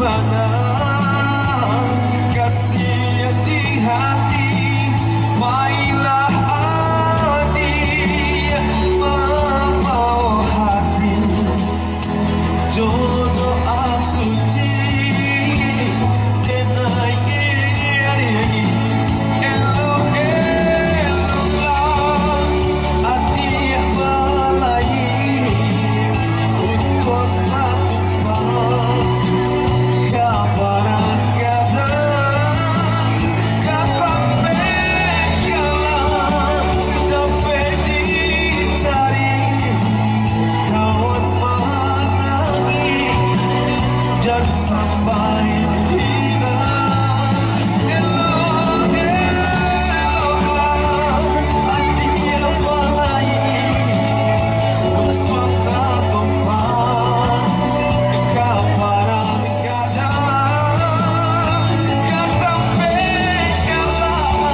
mana kasih di hati, mainlah adik membawa hati jodoh asuci kenai iri elo elo lah hati balai untuk matumpah kapanan kadang kata bekalan dapat dicari kawan menangi jangan sampai hilang elo elo lah hati balai untuk matumpah kapanan kadang kata bekalan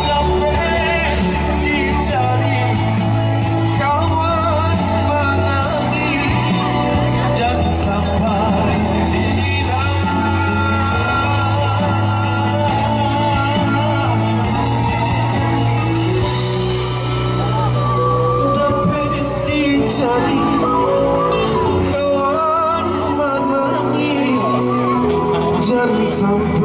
dapat dicari kawan menangi jangan sampai hilang dapat dicari kawan menangi jangan sampai